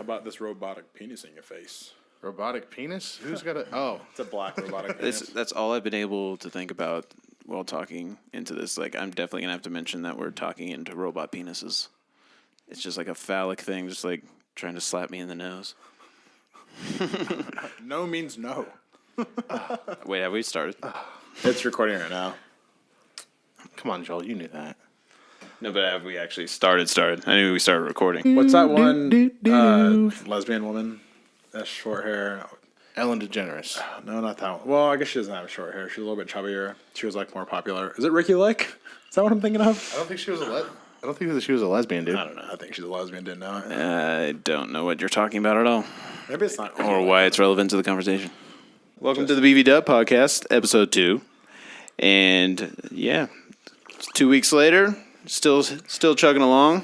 about this robotic penis in your face? Robotic penis? Who's got a... Oh. It's a black robotic penis. That's all I've been able to think about while talking into this. Like, I'm definitely going to have to mention that we're talking into robot penises. It's just like a phallic thing, just like trying to slap me in the nose. No means no. Wait, have we started? It's recording right now. Come on, Joel. You knew that. No, but have we actually started? I knew we started recording. What's that one lesbian woman? That's short hair. Ellen DeGeneres. No, not that one. Well, I guess she doesn't have short hair. She's a little bit chubbier. She was like more popular. Is it Ricky Lake? Is that what I'm thinking of? I don't think she was a lesbian, dude. I don't know. I think she's a lesbian. Didn't know. I don't know what you're talking about at all, Maybe it's not. or why it's relevant to the conversation. Welcome to the BV Dub Podcast, episode 2, and yeah, 2 weeks later, still chugging along.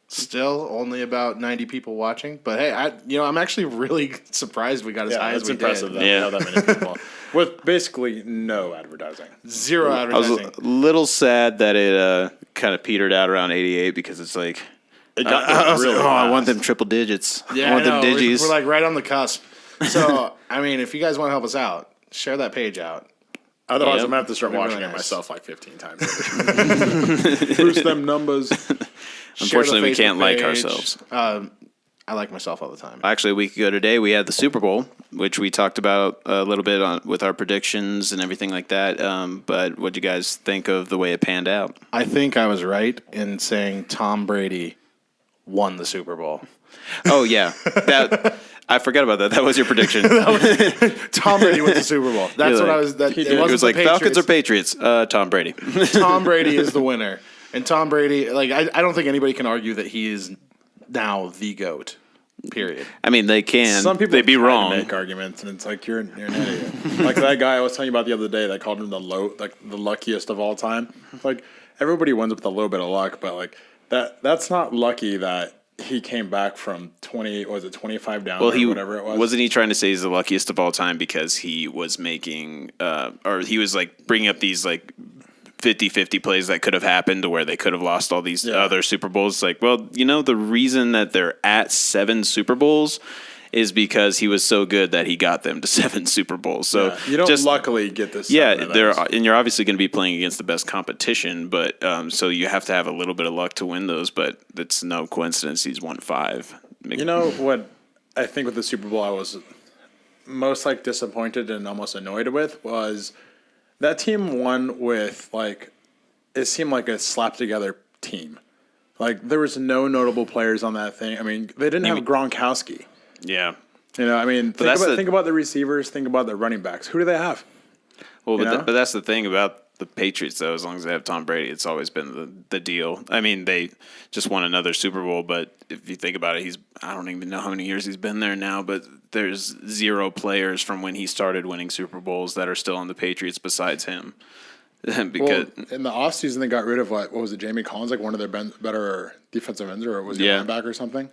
Still only about 90 people watching, but hey, I'm actually really surprised we got as high as we impressive did. that we have that many people with basically no advertising. Zero I was advertising. a little sad that it kind of petered out around 88 because it's like, It got really I want fast. them triple digits. Yeah, I want them know. digis. We're like right on the cusp. So, I mean, if you guys want to help us out, share that page out. Otherwise, Yep. I'm gonna have to start Really watching it nice. myself like 15 times. Boost them numbers. Unfortunately, we Facebook can't like page. ourselves. I like myself all the time. Actually, a week ago today, we had the Super Bowl, which we talked about a little bit with our predictions and everything like that. But what do you guys think of the way it panned out? I think I was right in saying Tom Brady won the Super Bowl. Oh, yeah. I forgot about that. That was your prediction. Tom Brady wins the Super Bowl. That's what I was. It was like Falcons or Patriots? Tom Brady. Tom Brady is the winner. And Tom Brady, like, I don't think anybody can argue that he is now the GOAT, period. I mean, they can. Some people they'd be try to wrong. make arguments, and it's like you're an idiot. Like that guy I was telling you about the other day that called him the luckiest of all time. Like everybody wins with a little bit of luck, but like that's not lucky that he came back from 25 down or whatever it was. Wasn't he trying to say he's the luckiest of all time because he was making, or he was like bringing up these like 50-50 plays that could have happened to where they could have lost all these other Super Bowls. It's like, well, the reason that they're at 7 Super Bowls is because he was so good that he got them to 7 Super Bowls. So you don't luckily get this. Yeah, and you're obviously going to be playing against the best competition, but so you have to have a little bit of luck to win those. But it's no coincidence he's won 5. You know what? I think with the Super Bowl, I was most like disappointed and almost annoyed with was that team won with like it seemed like a slap together team. Like there was no notable players on that thing. I mean, they didn't have Gronkowski. Yeah. I mean, think about the receivers, think about the running backs. Who do they have? Well, but that's the thing about the Patriots, though. As long as they have Tom Brady, it's always been the deal. I mean, they just won another Super Bowl, but if you think about it, I don't even know how many years he's been there now, but there's 0 players from when he started winning Super Bowls that are still on the Patriots besides him. Because in the offseason, they got rid of what was it, Jamie Collins, like one of their better defensive ends, or was he a linebacker or something?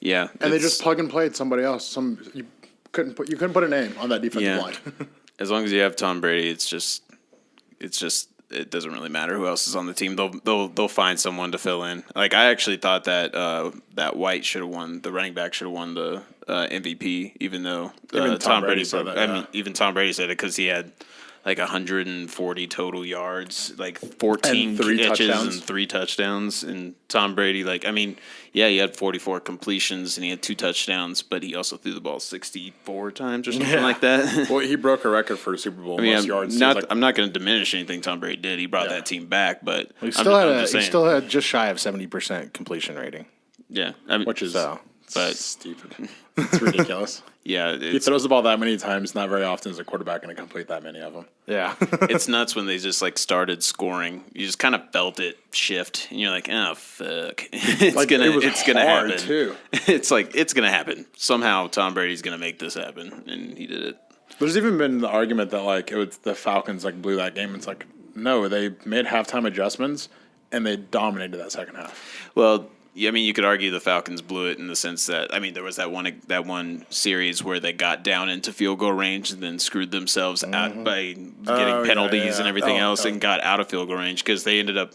Yeah, and they just plug and played somebody else. You couldn't put a name on that defensive line. As long as you have Tom Brady, it's just it doesn't really matter who else is on the team. They'll find someone to fill in. Like I actually thought that that White should have won. The running back should have won the MVP, even though Tom Brady said that. I mean, even Tom Brady said it because he had like 140 total yards, like 14 catches and 3 touchdowns. And Tom Brady, he had 44 completions and he had 2 touchdowns, but he also threw the ball 64 times or something like that. Well, he broke a record for a Super Bowl most yards. I'm not going to diminish anything Tom Brady did. He brought that team back, but he still had just shy of 70% completion rating. Yeah, which is stupid. It's ridiculous. Yeah, he throws the ball that many times. Not very often is a quarterback going to complete that many of them. Yeah, it's nuts when they just started scoring. You just kind of felt it shift, and you're like, "Oh fuck, it's gonna happen." Too. It's gonna happen somehow. Tom Brady's gonna make this happen, and he did it. There's even been the argument that it was the Falcons blew that game. It's like no, they made halftime adjustments and they dominated that second half. Well. I mean, you could argue the Falcons blew it in the sense that there was that one series where they got down into field goal range and then screwed themselves out by getting penalties and everything else and got out of field goal range because they ended up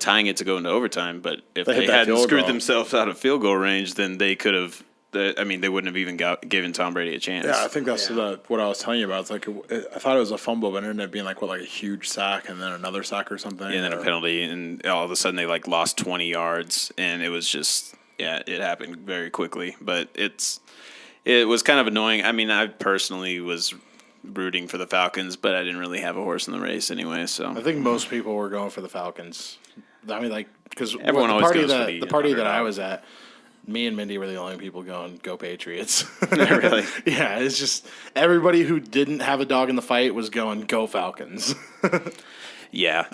tying it to go into overtime. But if they hadn't screwed themselves out of field goal range, then they could have I mean, they wouldn't have even given Tom Brady a chance. Yeah, I think that's what I was telling you about. It's like I thought it was a fumble, but it ended up being like a huge sack and then another sack or something. And then a penalty, and all of a sudden they like lost 20 yards, and it was just it happened very quickly. But it was kind of annoying. I mean, I personally was rooting for the Falcons, but I didn't really have a horse in the race anyway. So I think most people were going for the Falcons. I mean, like, because Everyone always goes for the party that I underdog. was at, me and Mindy were the only people going, "Go Patriots!" Really? Yeah, it's just everybody who didn't have a dog in the fight was going, "Go Falcons!" yeah,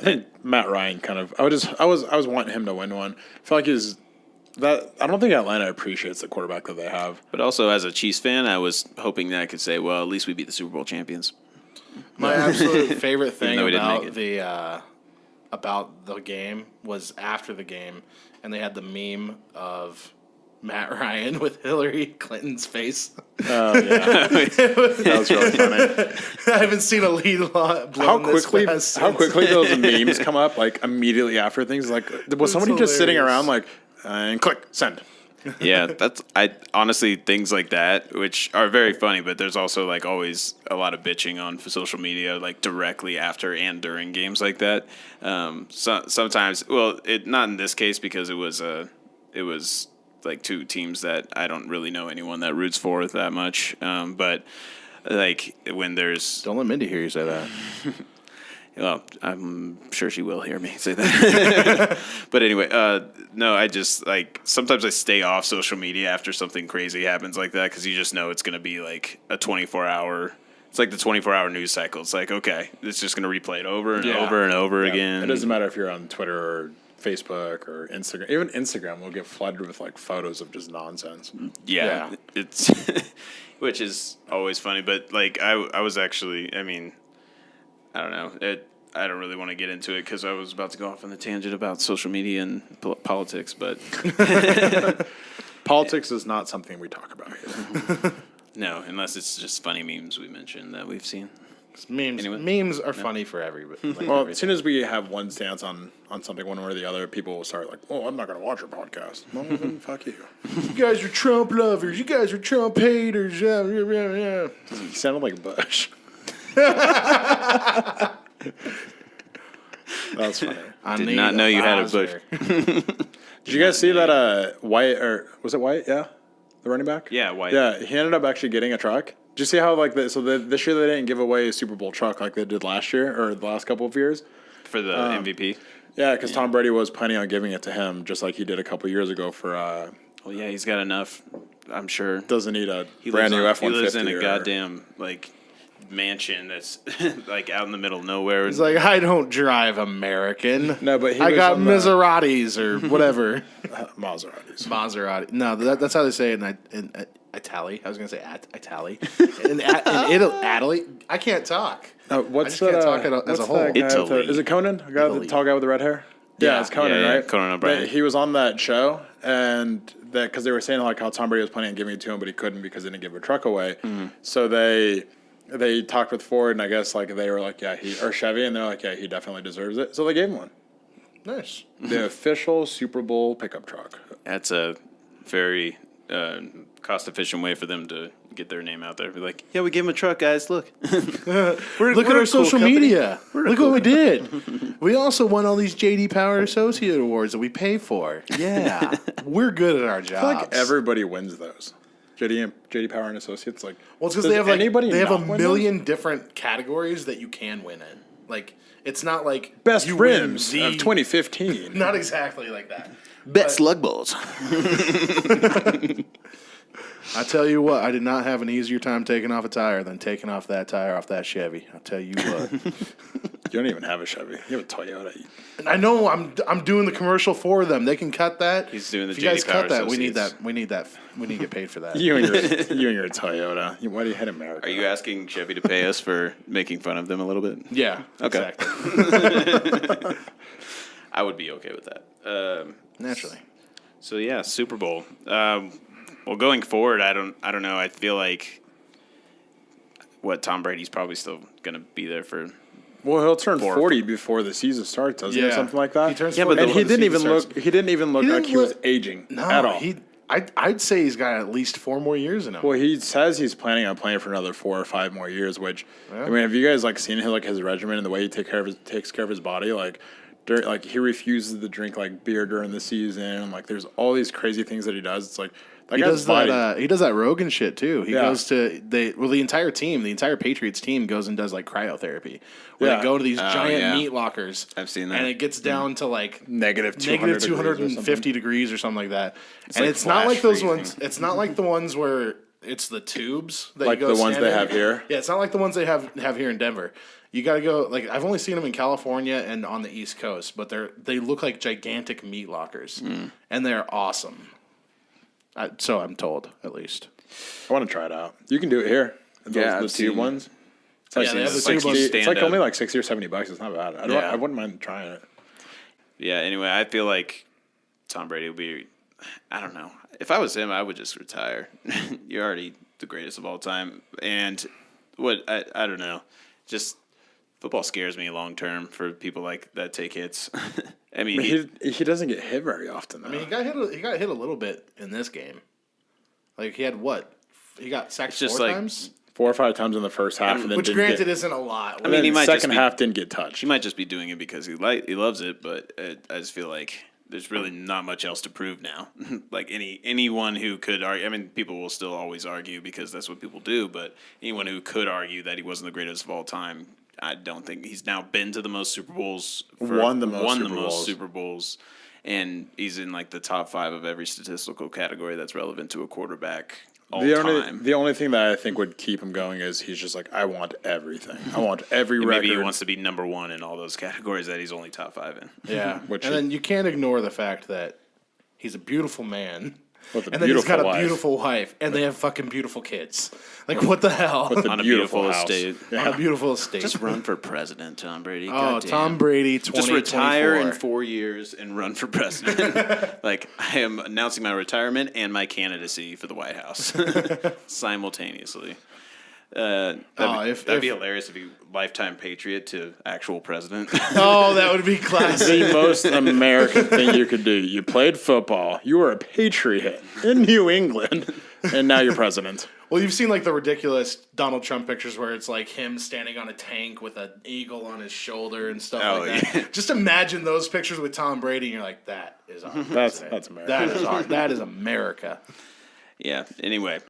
Matt Ryan kind of. I was wanting him to win one. I feel like I don't think Atlanta appreciates the quarterback that they have. but also as a Chiefs fan, I was hoping that I could say, well, at least we beat the Super Bowl champions. My absolute favorite thing though we didn't about make about the game was after the game, and they had the meme of Matt Ryan with Hillary Clinton's face. Oh yeah, that was really funny. I haven't seen a lead lot How blown this quickly fast those memes come up like immediately after things? Like was somebody just sitting hilarious. around like and click send? Yeah, I honestly things like that, which are very funny, but there's also like always a lot of bitching on social media, like directly after and during games like that. Sometimes, well, not in this case because it was like two teams that I don't really know anyone that roots for that much. But like when there's Don't let Mindy hear you say that. well, I'm sure she will hear me say that. But anyway, no, I just like sometimes I stay off social media after something crazy happens like that because you just know it's going to be like a 24-hour. It's like the 24-hour news cycle. It's like, okay, it's just going to replay it over and over and over again. It doesn't matter if you're on Twitter or Facebook or Instagram. Even Instagram will get flooded with like photos of just nonsense. Yeah. It's which is always funny. But like I was actually, I mean, I don't know. I don't really want to get into it because I was about to go off on the tangent about social media and politics, but Politics is not something we talk about here. no, unless it's just funny memes we mentioned that we've seen. Memes, Anyway. memes are funny for everybody. Like, Well, as soon as we have one stance on something one way or the other, people will start like, "Oh, I'm not going to watch your podcast." Well, then fuck you. you guys are Trump lovers. You guys are Trump haters. Yeah. You sounded like Bush. That's funny. I Did need not know you had a visor. Did you guys see that White, or was it White? Yeah, the running back. Yeah, White. Yeah, he ended up actually getting a truck. Did you see how this year they didn't give away a Super Bowl truck like they did last year or the last couple of years? For the MVP. Yeah, because Tom Brady was planning on giving it to him just like he did a couple years ago for. Well, yeah, he's got enough. I'm sure. Doesn't need a He brand new lives F-150. He lives in a or- goddamn like mansion that's like out in the middle of nowhere. It's like, I don't drive American. No, but he I was got on the- Maseratis or whatever. Maseratis. Maserati. No, that's how they say it in Italy. I was going to say Italy. in Italy. I can't talk. What's I just can't that? talk as a What's whole. that guy with Italy. is it Conan? The tall guy with the red hair. Yeah. It's Conan, Yeah, right? Conan O'Brien. He was on that show, and that because they were saying like how Tom Brady was planning on giving it to him, but he couldn't because they didn't give a truck away. So they talked with Ford, and I guess like they were like, or Chevy, and they're like, yeah, he definitely deserves it. So they gave him one, Nice. the official Super Bowl pickup truck. That's a very cost-efficient way for them to get their name out there. Be like, yeah, we gave him a truck, guys. Look, Look at our social media. Look what we did. We also won all these JD Power Associate Awards that we pay for. Yeah. We're good at our jobs. I feel like everybody wins those. JD Power and Associates, like Well, it's because does they have like anybody they have a not win million different categories that you can win in. Like it's not like those? Best you win rims the- of 2015. Not exactly like that. bet slug balls. I tell you what, I did not have an easier time taking off a tire than taking off that tire off that Chevy. I'll tell you what. You don't even have a Chevy. You have a Toyota. And I know I'm doing the commercial for them. They can cut that. He's doing the If you guys JD Power cut that, we need Associates. that. We need that. We need to get paid for that. You and your Toyota. Why do you hate America? Are you asking Chevy to pay us for making fun of them a little bit? Yeah. Okay. Exactly. I would be okay with that. Naturally. So yeah, Super Bowl. Well, going forward, I don't know. I feel like Tom Brady's probably still going to be there for. Well, he'll turn 4 40 before the season starts, doesn't he, or Yeah. something like that? He turns Yeah, 40 but and before he the didn't season even starts. look. He didn't even look He like didn't he was look- aging No, at all. I'd say he's got at least 4 more years in him. Well, he says he's planning on playing for another 4 or 5 more years. Which I mean, have you guys like seen his regimen and the way he takes care of his body? Like he refuses to drink like beer during the season. Like there's all these crazy things that he does. It's like that He guy's does body. that. He does that Rogan shit too. He Yeah. goes to the entire team, the entire Patriots team goes and does like cryotherapy, where Yeah. they go to these giant yeah. meat lockers. I've seen that. and it gets down to like negative negative 250 250 degrees or something like that. And like it's not flash like those freezing. ones. It's not like the ones where it's the tubes that Like you go the ones stand they in. have here? Yeah, it's not like the ones they have here in Denver. You got to go. Like I've only seen them in California and on the East Coast, but they look like gigantic meat lockers, and they're awesome. So I'm told, at least. I want to try it out. You can do it here. Yeah, The I've tube seen- ones. It's Yeah, they have the it's tube ones. it's like Stand only up. like $60 or $70. It's not bad. Yeah. I wouldn't mind trying it. Yeah, anyway, I feel like Tom Brady will be. I don't know. If I was him, I would just retire. You're already the greatest of all time. And I don't know. Just football scares me long term for people like that take hits. I mean, He doesn't get hit very often. Though. I mean, he got hit a little bit in this game. Like he had what? He got sacked It's just 4 like- times, 4 or 5 times in the first half, and then which didn't granted get, isn't a lot. I mean, he then might second just be- half didn't get touched. he might just be doing it because he loves it. But I just feel like there's really not much else to prove now. Like anyone who could argue, I mean, people will still always argue because that's what people do. But anyone who could argue that he wasn't the greatest of all time, I don't think he's now been to the most Super Bowls, Won the most Super Bowls, and he's in like the top 5 of every statistical category that's relevant to a quarterback all time. The only thing that I think would keep him going is he's just like, I want everything. I want every And record. maybe he wants to be number 1 in all those categories that he's only top 5 in. Yeah, Which and he- then you can't ignore the fact that he's a beautiful man, With a and then he's got beautiful a wife. beautiful wife, and they have fucking beautiful kids. Like what the hell? With On a beautiful beautiful house. estate. On a beautiful estate. Just run for president, Tom Brady. Oh, Goddamn. Tom Brady, Just retire in 2024. 4 years and run for president. Like, I am announcing my retirement and my candidacy for the White House simultaneously. That'd be hilarious if you lifetime patriot to actual president. Oh, that would be classic. The most American thing you could do. You played football. You were a patriot in New England, and now you're president. Well, you've seen like the ridiculous Donald Trump pictures where it's like him standing on a tank with an eagle on his shoulder and stuff Oh, like that. yeah. Just imagine those pictures with Tom Brady, and you're like, that is our That's president. America. That is America. Yeah. Anyway,